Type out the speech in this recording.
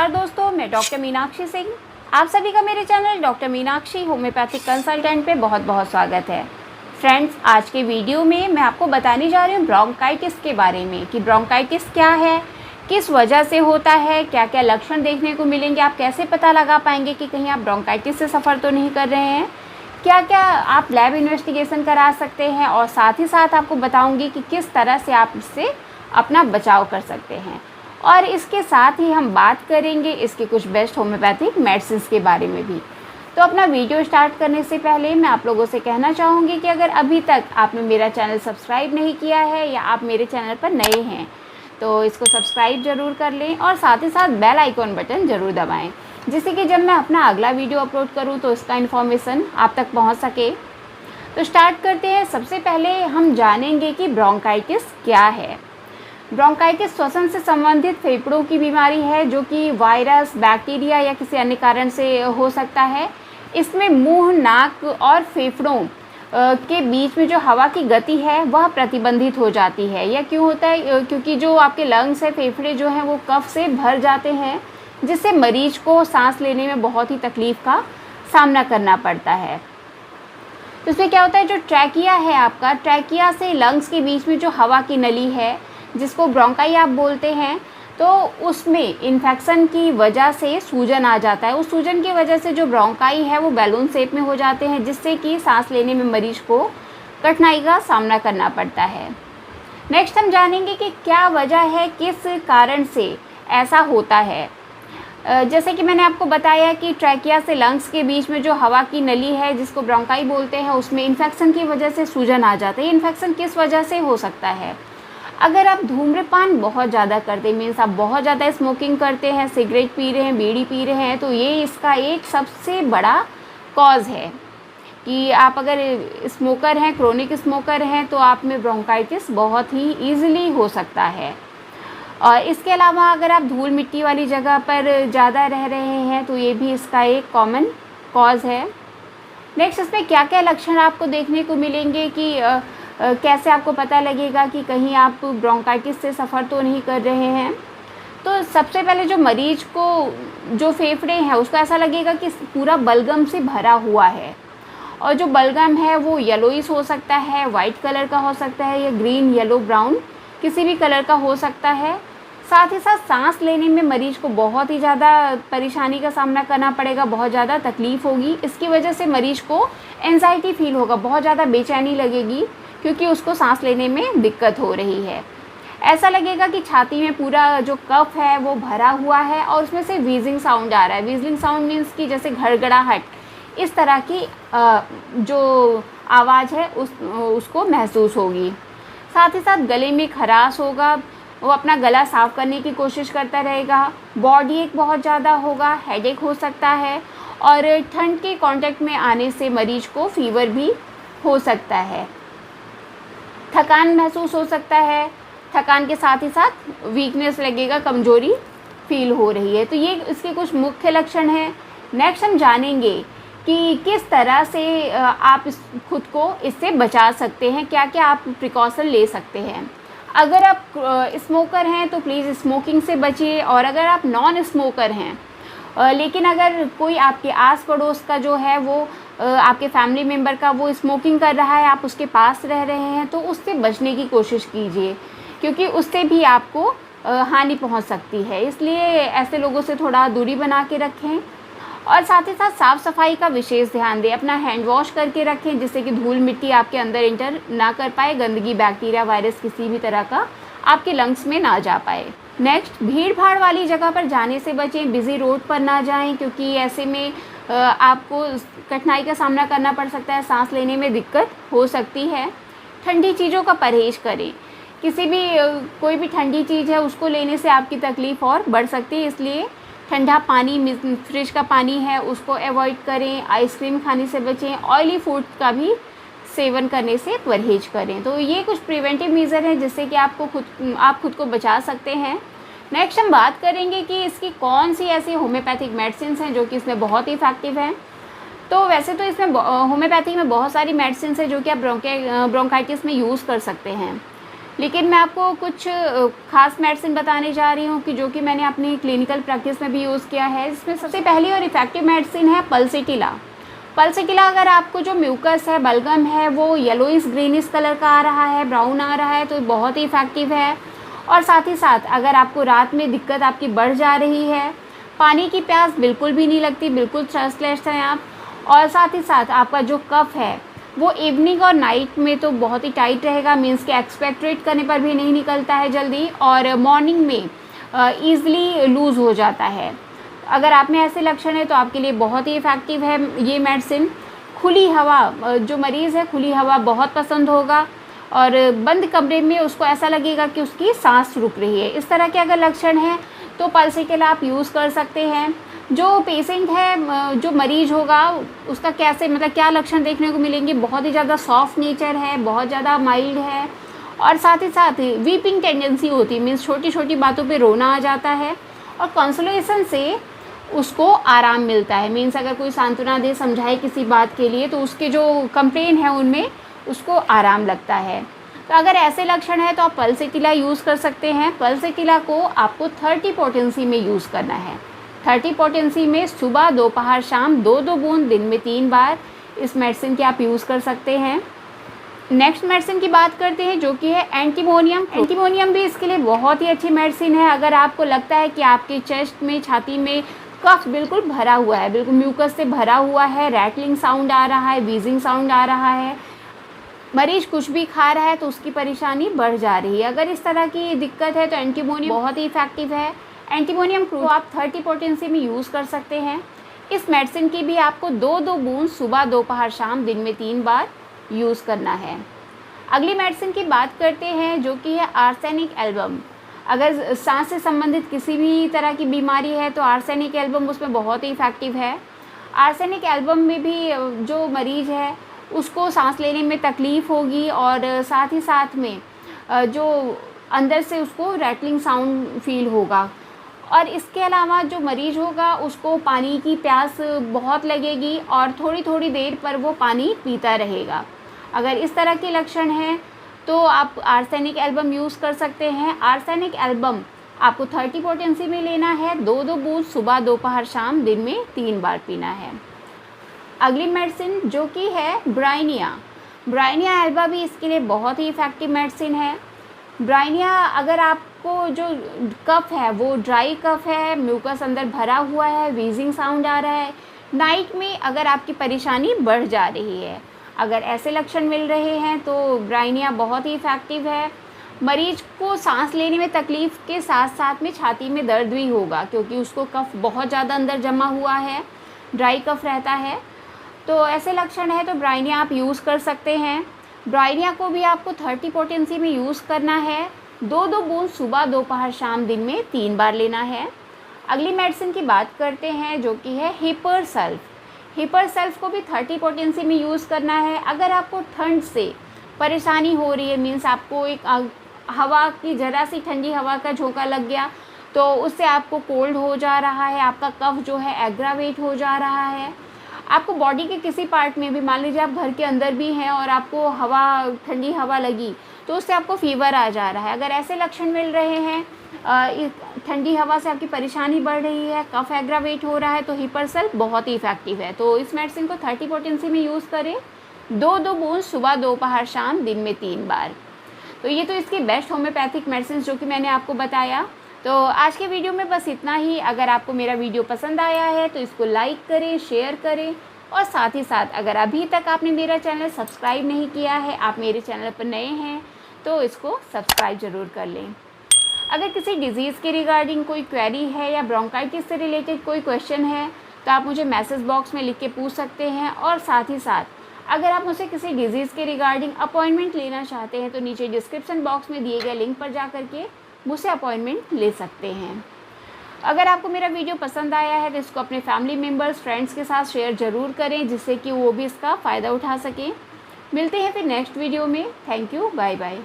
नमस्कार दोस्तों, मैं डॉक्टर मीनाक्षी सिंह। आप सभी का मेरे channel doctor Meenakshi homeopathic consultant पे बहुत बहुत स्वागत है। फ्रेंड्स, आज के वीडियो में मैं आपको बताने जा रही हूँ ब्रोंकाइटिस के बारे में कि ब्रोंकाइटिस क्या है, किस वजह से होता है, क्या क्या लक्षण देखने को मिलेंगे, आप कैसे पता लगा पाएंगे कि कहीं आप ब्रोंकाइटिस से सफ़र तो नहीं कर रहे हैं, क्या क्या आप लैब इन्वेस्टिगेशन करा सकते हैं और साथ ही साथ आपको बताऊँगी कि किस तरह से आप इससे अपना बचाव कर सकते हैं। और इसके साथ ही हम बात करेंगे इसके कुछ बेस्ट होम्योपैथिक मेडिसिन के बारे में भी। तो अपना वीडियो स्टार्ट करने से पहले मैं आप लोगों से कहना चाहूँगी कि अगर अभी तक आपने मेरा चैनल सब्सक्राइब नहीं किया है या आप मेरे चैनल पर नए हैं तो इसको सब्सक्राइब ज़रूर कर लें और साथ ही साथ बेल आइकॉन बटन ज़रूर दबाएँ, जिससे कि जब मैं अपना अगला वीडियो अपलोड करूँ तो इसका इन्फॉर्मेशन आप तक पहुँच सके। तो स्टार्ट करते हैं। सबसे पहले हम जानेंगे कि ब्रोंकाइटिस क्या है। ब्रोंकाइटिस श्वसन से संबंधित फेफड़ों की बीमारी है जो कि वायरस, बैक्टीरिया या किसी अन्य कारण से हो सकता है। इसमें मुंह, नाक और फेफड़ों के बीच में जो हवा की गति है वह प्रतिबंधित हो जाती है। यह क्यों होता है? क्योंकि जो आपके लंग्स है, फेफड़े जो हैं वो कफ से भर जाते हैं, जिससे मरीज को सांस लेने में बहुत ही तकलीफ़ का सामना करना पड़ता है। तो इसमें क्या होता है, जो ट्रैकिया है आपका, ट्रैकिया से लंग्स के बीच में जो हवा की नली है जिसको ब्रोंकाई आप बोलते हैं, तो उसमें इन्फेक्शन की वजह से सूजन आ जाता है। उस सूजन की वजह से जो ब्रोंकाई है वो बैलून शेप में हो जाते हैं, जिससे कि सांस लेने में मरीज को कठिनाई का सामना करना पड़ता है। नेक्स्ट हम जानेंगे कि क्या वजह है, किस कारण से ऐसा होता है। जैसे कि मैंने आपको बताया कि ट्रैकिया से लंग्स के बीच में जो हवा की नली है जिसको ब्रोंकाई बोलते हैं, उसमें इन्फेक्शन की वजह से सूजन आ जाता है। इन्फेक्शन किस वजह से हो सकता है? अगर आप धूम्रपान बहुत ज़्यादा करते हैं, मीन्स आप बहुत ज़्यादा स्मोकिंग करते हैं, सिगरेट पी रहे हैं, बीड़ी पी रहे हैं, तो ये इसका एक सबसे बड़ा कॉज है कि आप अगर स्मोकर हैं, क्रोनिक स्मोकर हैं, तो आप में ब्रोंकाइटिस बहुत ही ईजिली हो सकता है। और इसके अलावा अगर आप धूल मिट्टी वाली जगह पर ज़्यादा रह रहे हैं तो ये भी इसका एक कॉमन कॉज है। नेक्स्ट, इसमें क्या क्या लक्षण आपको देखने को मिलेंगे कि कैसे आपको पता लगेगा कि कहीं आप ब्रोंकाइटिस से सफ़र तो नहीं कर रहे हैं। तो सबसे पहले जो मरीज को जो फेफड़े हैं उसको ऐसा लगेगा कि पूरा बलगम से भरा हुआ है, और जो बलगम है वो येलोइश हो सकता है, वाइट कलर का हो सकता है या ग्रीन, येलो, ब्राउन किसी भी कलर का हो सकता है। साथ ही साथ सांस लेने में मरीज को बहुत ही ज़्यादा परेशानी का सामना करना पड़ेगा, बहुत ज़्यादा तकलीफ़ होगी। इसकी वजह से मरीज को एंजाइटी फील होगा, बहुत ज़्यादा बेचैनी लगेगी क्योंकि उसको सांस लेने में दिक्कत हो रही है। ऐसा लगेगा कि छाती में पूरा जो कफ है वो भरा हुआ है और उसमें से व्हीजिंग साउंड आ रहा है। व्हीजिंग साउंड मीन्स कि जैसे घड़घड़ाहट, इस तरह की जो आवाज़ है उसको महसूस होगी। साथ ही साथ गले में खराश होगा, वो अपना गला साफ़ करने की कोशिश करता रहेगा। बॉडी एक बहुत ज़्यादा होगा, हेडेक हो सकता है, और ठंड के कांटेक्ट में आने से मरीज को फीवर भी हो सकता है। थकान महसूस हो सकता है, थकान के साथ ही साथ वीकनेस लगेगा, कमज़ोरी फील हो रही है। तो ये इसके कुछ मुख्य लक्षण हैं। नेक्स्ट हम जानेंगे कि किस तरह से आप खुद को इससे बचा सकते हैं, क्या क्या आप प्रिकॉशन ले सकते हैं। अगर आप स्मोकर हैं तो प्लीज़ स्मोकिंग से बचिए, और अगर आप नॉन स्मोकर हैं लेकिन अगर कोई आपके आस पड़ोस का जो है वो आपके फैमिली मेम्बर का वो स्मोकिंग कर रहा है, आप उसके पास रह रहे हैं, तो उससे बचने की कोशिश कीजिए, क्योंकि उससे भी आपको हानि पहुंच सकती है। इसलिए ऐसे लोगों से थोड़ा दूरी बना के रखें, और साथ ही साथ साफ़ सफाई का विशेष ध्यान दें। अपना हैंड वॉश करके रखें, जिससे कि धूल मिट्टी आपके अंदर इंटर ना कर पाए, गंदगी, बैक्टीरिया, वायरस किसी भी तरह का आपके लंग्स में ना जा पाए। नेक्स्ट, भीड़ भाड़ वाली जगह पर जाने से बचें, बिज़ी रोड पर ना जाएं, क्योंकि ऐसे में आपको कठिनाई का सामना करना पड़ सकता है, सांस लेने में दिक्कत हो सकती है। ठंडी चीज़ों का परहेज़ करें, किसी भी कोई भी ठंडी चीज़ है उसको लेने से आपकी तकलीफ़ और बढ़ सकती है, इसलिए ठंडा पानी, फ्रिज का पानी है उसको अवॉइड करें। आइसक्रीम खाने से बचें, ऑयली फूड का भी सेवन करने से परहेज करें। तो ये कुछ प्रिवेंटिव मेजर हैं जिससे कि आप खुद को बचा सकते हैं। नेक्स्ट हम बात करेंगे कि इसकी कौन सी ऐसी होम्योपैथिक मेडिसिन हैं जो कि इसमें बहुत ही इफेक्टिव हैं। तो वैसे तो इसमें होम्योपैथिक में बहुत सारी मेडिसिन है जो कि आप ब्रोंकाइटिस में यूज़ कर सकते हैं, लेकिन मैं आपको कुछ ख़ास मेडिसिन बताने जा रही हूँ कि जो कि मैंने अपनी क्लिनिकल प्रैक्टिस में भी यूज़ किया है। इसमें सबसे पहली और इफ़ेक्टिव मेडिसिन है पल्सीटिला। पल्सीटिला अगर आपको जो म्यूकस है, बलगम है, वो येलोइश ग्रीनिश कलर का आ रहा है, ब्राउन आ रहा है, तो बहुत ही इफ़ेक्टिव है। और साथ ही साथ अगर आपको रात में दिक्कत आपकी बढ़ जा रही है, पानी की प्यास बिल्कुल भी नहीं लगती, बिल्कुल थ्रस्टलेस हैं आप, और साथ ही साथ आपका जो कफ है वो इवनिंग और नाइट में तो बहुत ही टाइट रहेगा, मीन्स कि एक्सपेक्ट्रेट करने पर भी नहीं निकलता है जल्दी, और मॉर्निंग में ईज़िली लूज़ हो जाता है। अगर आप में ऐसे लक्षण है तो आपके लिए बहुत ही इफ़ेक्टिव है ये मेडिसिन। खुली हवा, जो मरीज़ है खुली हवा बहुत पसंद होगा, और बंद कमरे में उसको ऐसा लगेगा कि उसकी सांस रुक रही है। इस तरह के अगर लक्षण हैं तो पल्सीटिला आप यूज़ कर सकते हैं। जो पेशेंट है, जो मरीज होगा, उसका कैसे मतलब क्या लक्षण देखने को मिलेंगे, बहुत ही ज़्यादा सॉफ्ट नेचर है, बहुत ज़्यादा माइल्ड है, और साथ ही साथ वीपिंग टेंडेंसी होती है, मीन्स छोटी छोटी बातों पे रोना आ जाता है, और कंसोलेशन से उसको आराम मिलता है। मीन्स अगर कोई सांत्वना दे, समझाए किसी बात के लिए, तो उसके जो कंप्लेन है उनमें उसको आराम लगता है। तो अगर ऐसे लक्षण है तो आप पल्सीटिला यूज़ कर सकते हैं। पल्सीटिला को आपको 30 पोटेंसी में यूज़ करना है। 30 पोटेंसी में सुबह, दोपहर, शाम 2-2 बूंद, दिन में 3 बार इस मेडिसिन की आप यूज़ कर सकते हैं। नेक्स्ट मेडिसिन की बात करते हैं जो कि है एंटीमोनियम। एंटीमोनियम भी इसके लिए बहुत ही अच्छी मेडिसिन है। अगर आपको लगता है कि आपके चेस्ट में, छाती में कफ बिल्कुल भरा हुआ है, बिल्कुल म्यूकस से भरा हुआ है, रैटलिंग साउंड आ रहा है, व्हीजिंग साउंड आ रहा है, मरीज कुछ भी खा रहा है तो उसकी परेशानी बढ़ जा रही है, अगर इस तरह की दिक्कत है तो एंटीमोनियम बहुत ही इफ़ेक्टिव है। एंटीमोनियम को आप 30 पोटेंसी में यूज़ कर सकते हैं। इस मेडिसिन की भी आपको 2-2 बूंद सुबह, दोपहर, शाम, दिन में 3 बार यूज़ करना है। अगली मेडिसिन की बात करते हैं जो कि है आर्सेनिक एल्बम। अगर सांस से संबंधित किसी भी तरह की बीमारी है तो आर्सेनिक एल्बम उसमें बहुत ही इफ़ेक्टिव है। आर्सेनिक एल्बम में भी जो मरीज़ है उसको सांस लेने में तकलीफ़ होगी, और साथ ही साथ में जो अंदर से उसको रैटलिंग साउंड फील होगा, और इसके अलावा जो मरीज़ होगा उसको पानी की प्यास बहुत लगेगी और थोड़ी थोड़ी देर पर वो पानी पीता रहेगा। अगर इस तरह के लक्षण हैं तो आप आर्सेनिक एल्बम यूज़ कर सकते हैं। आर्सेनिक एल्बम आपको 30 पोटेंसी में लेना है, 2-2 बूंद सुबह, दोपहर, शाम, दिन में 3 बार पीना है। अगली मेडिसिन जो कि है ब्राइनिया। ब्राइनिया एल्बा भी इसके लिए बहुत ही इफ़ेक्टिव मेडिसिन है। ब्राइनिया अगर आपको जो कफ है वो ड्राई कफ है, म्यूकस अंदर भरा हुआ है, व्हीजिंग साउंड आ रहा है, नाइट में अगर आपकी परेशानी बढ़ जा रही है, अगर ऐसे लक्षण मिल रहे हैं तो ब्राइनिया बहुत ही इफ़ेक्टिव है। मरीज को सांस लेने में तकलीफ़ के साथ साथ में छाती में दर्द भी होगा, क्योंकि उसको कफ बहुत ज़्यादा अंदर जमा हुआ है, ड्राई कफ रहता है। तो ऐसे लक्षण है तो ब्राइनिया आप यूज़ कर सकते हैं। ब्राइनिया को भी आपको 30 पोटेंसी में यूज़ करना है, 2-2 बूंद सुबह, दोपहर, शाम, दिन में 3 बार लेना है। अगली मेडिसिन की बात करते हैं जो कि है हिपरसल्फ। हिपरसल्फ को भी 30 पोटेंसी में यूज़ करना है। अगर आपको ठंड से परेशानी हो रही है, मीन्स आपको एक हवा की ज़रा सी ठंडी हवा का झोंका लग गया तो उससे आपको कोल्ड हो जा रहा है, आपका कफ जो है एग्रावेट हो जा रहा है, आपको बॉडी के किसी पार्ट में भी, मान लीजिए आप घर के अंदर भी हैं और आपको ठंडी हवा लगी तो उससे आपको फीवर आ जा रहा है, अगर ऐसे लक्षण मिल रहे हैं, ठंडी हवा से आपकी परेशानी बढ़ रही है, कफ एग्रावेट हो रहा है, तो हिपरसल्फ बहुत ही इफ़ेक्टिव है। तो इस मेडिसिन को 30 पोटेंसी में यूज़ करें, 2-2 बूंद सुबह, दोपहर, शाम, दिन में 3 बार। तो ये तो इसकी बेस्ट होम्योपैथिक मेडिसिन जो कि मैंने आपको बताया। तो आज के वीडियो में बस इतना ही। अगर आपको मेरा वीडियो पसंद आया है तो इसको लाइक करें, शेयर करें, और साथ ही साथ अगर अभी तक आपने मेरा चैनल सब्सक्राइब नहीं किया है, आप मेरे चैनल पर नए हैं तो इसको सब्सक्राइब ज़रूर कर लें। अगर किसी डिज़ीज़ के रिगार्डिंग कोई क्वेरी है या ब्रोंकाइटिस से रिलेटेड कोई क्वेश्चन है तो आप मुझे मैसेज बॉक्स में लिख के पूछ सकते हैं, और साथ ही साथ अगर आप मुझसे किसी डिज़ीज़ के रिगार्डिंग अपॉइंटमेंट लेना चाहते हैं तो नीचे डिस्क्रिप्शन बॉक्स में दिए गए लिंक पर जा करके मुझसे अपॉइंटमेंट ले सकते हैं। अगर आपको मेरा वीडियो पसंद आया है तो इसको अपने फैमिली मेम्बर्स, फ्रेंड्स के साथ शेयर ज़रूर करें, जिससे कि वो भी इसका फ़ायदा उठा सकें। मिलते हैं फिर नेक्स्ट वीडियो में। Thank you, bye bye.